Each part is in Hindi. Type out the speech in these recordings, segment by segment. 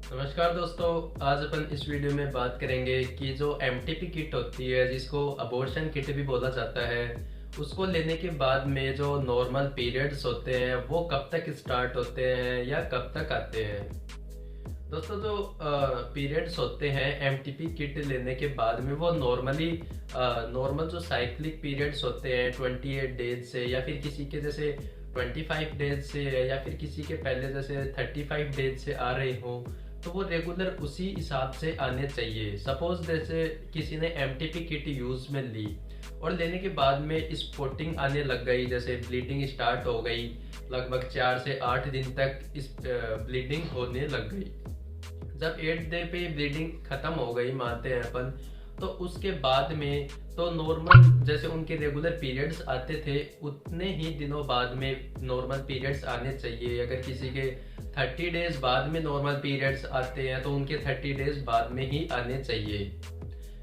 नमस्कार दोस्तों। आज अपन इस वीडियो में बात करेंगे कि जो एमटीपी किट होती है, जिसको अबॉर्शन किट भी बोला जाता है, उसको लेने के बाद में जो नॉर्मल पीरियड्स होते हैं वो कब तक स्टार्ट होते हैं या कब तक आते हैं। दोस्तों, जो पीरियड्स होते हैं एमटीपी किट लेने के बाद में, वो नॉर्मल जो साइक्लिक पीरियड्स होते हैं 28 डेज से, या फिर किसी के जैसे 25 डेज से, या फिर किसी के पहले जैसे 35 डेज से आ रहे हो, तो वो रेगुलर उसी हिसाब से आने चाहिए। सपोज जैसे किसी ने एमटीपी किट यूज में ली और लेने के बाद में स्पॉटिंग आने लग गई, जैसे ब्लीडिंग स्टार्ट हो गई, लगभग 4 से 8 दिन तक इस ब्लीडिंग होने लग गई। जब 8 डे पे ब्लीडिंग खत्म हो गई मानते हैं अपन, तो उसके बाद में तो नॉर्मल जैसे उनके रेगुलर पीरियड्स आते थे उतने ही दिनों बाद में नॉर्मल पीरियड्स आने चाहिए। अगर किसी के 30 डेज बाद में नॉर्मल पीरियड्स आते हैं तो उनके 30 डेज बाद में ही आने चाहिए।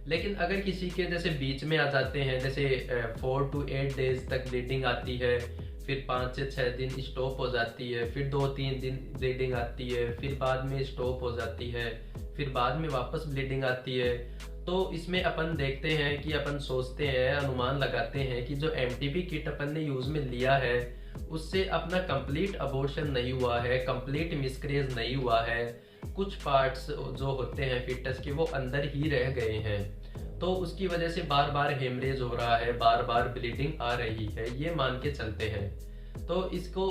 लेकिन अगर किसी के जैसे बीच में आ जाते हैं, जैसे 4 to 8 डेज तक ब्लीडिंग आती है, फिर 5 से 6 दिन स्टॉप हो जाती है, फिर 2-3 दिन ब्लीडिंग आती है, फिर बाद में स्टॉप हो जाती है, फिर बाद में वापस ब्लीडिंग आती है, तो इसमें अपन देखते हैं कि अपन सोचते हैं, अनुमान लगाते हैं कि जो एमटीपी किट अपन ने यूज में लिया है उससे अपना कंप्लीट अबॉर्शन नहीं हुआ है, कंप्लीट मिसकैरेज नहीं हुआ है, कुछ पार्ट्स जो होते हैं फीटस के वो अंदर ही रह गए हैं, तो उसकी वजह से बार बार हेमरेज हो रहा है, बार बार ब्लीडिंग आ रही है, ये मान के चलते हैं। तो इसको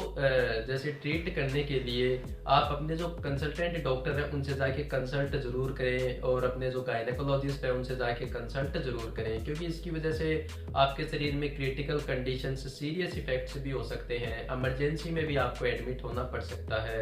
जैसे ट्रीट करने के लिए आप अपने जो कंसल्टेंट डॉक्टर है उनसे जाके कंसल्ट जरूर करें, और अपने जो गायनेकोलॉजिस्ट है उनसे जाके कंसल्ट जरूर करें, क्योंकि इसकी वजह से आपके शरीर में क्रिटिकल कंडीशंस, सीरियस इफेक्ट्स भी हो सकते हैं। इमरजेंसी में भी आपको एडमिट होना पड़ सकता है,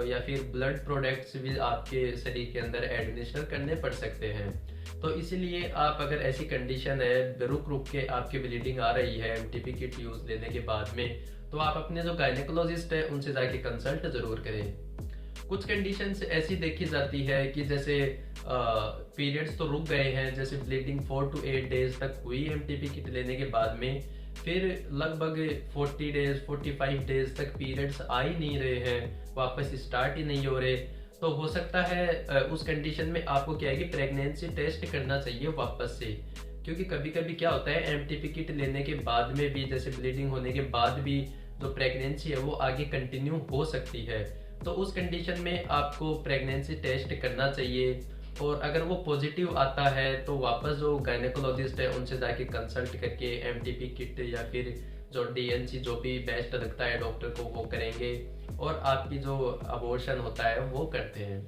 या फिर ब्लड प्रोडक्ट्स भी आपके शरीर के अंदर एडमिनिस्टर करने पड़ सकते हैं। तो इसीलिए आप अगर ऐसी कंडीशन है, रुक रुक के आपकी ब्लीडिंग आ रही है एमटीपी किट यूज लेने के बाद में, तो आप अपने जो गायनेकोलॉजिस्ट है उनसे जाके कंसल्ट जरूर करें। कुछ कंडीशंस ऐसी देखी जाती है कि जैसे पीरियड्स तो रुक गए हैं, जैसे ब्लीडिंग 4 to 8 डेज तक हुई एमटीपी किट लेने के बाद में, फिर लगभग 40 डेज 45 डेज तक पीरियड्स आ ही नहीं रहे हैं, वापस स्टार्ट ही नहीं हो रहे, तो हो सकता है उस कंडीशन में आपको क्या है कि प्रेगनेंसी टेस्ट करना चाहिए वापस से। क्योंकि कभी कभी क्या होता है, एमटीपी किट लेने के बाद में भी, जैसे ब्लीडिंग होने के बाद भी जो प्रेगनेंसी है वो आगे कंटिन्यू हो सकती है, तो उस कंडीशन में आपको प्रेगनेंसी टेस्ट करना चाहिए। और अगर वो पॉजिटिव आता है तो वापस जो गायनेकोलॉजिस्ट है उनसे जाके कंसल्ट करके एमटीपी किट या फिर जो डीएनसी जो भी बेस्ट लगता है डॉक्टर को वो करेंगे, और आपकी जो अबॉर्शन होता है वो करते हैं।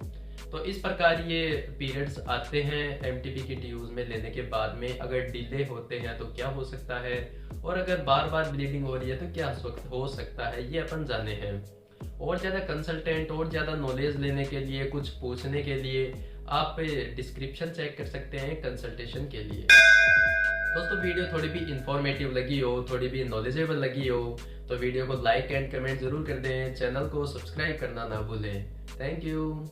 तो इस प्रकार ये पीरियड्स आते हैं एमटीपी किट यूज में लेने के बाद में। अगर डिले होते हैं तो क्या हो सकता है, और अगर बार बार ब्लीडिंग हो रही है तो क्या हो सकता है, ये अपन जाने हैं। और ज़्यादा कंसल्टेंट और ज़्यादा नॉलेज लेने के लिए, कुछ पूछने के लिए आप डिस्क्रिप्शन चेक कर सकते हैं कंसल्टेशन के लिए। दोस्तों, वीडियो थोड़ी भी इंफॉर्मेटिव लगी हो, थोड़ी भी नॉलेजेबल लगी हो, तो वीडियो को लाइक एंड कमेंट जरूर कर दें, चैनल को सब्सक्राइब करना ना भूलें। Thank you.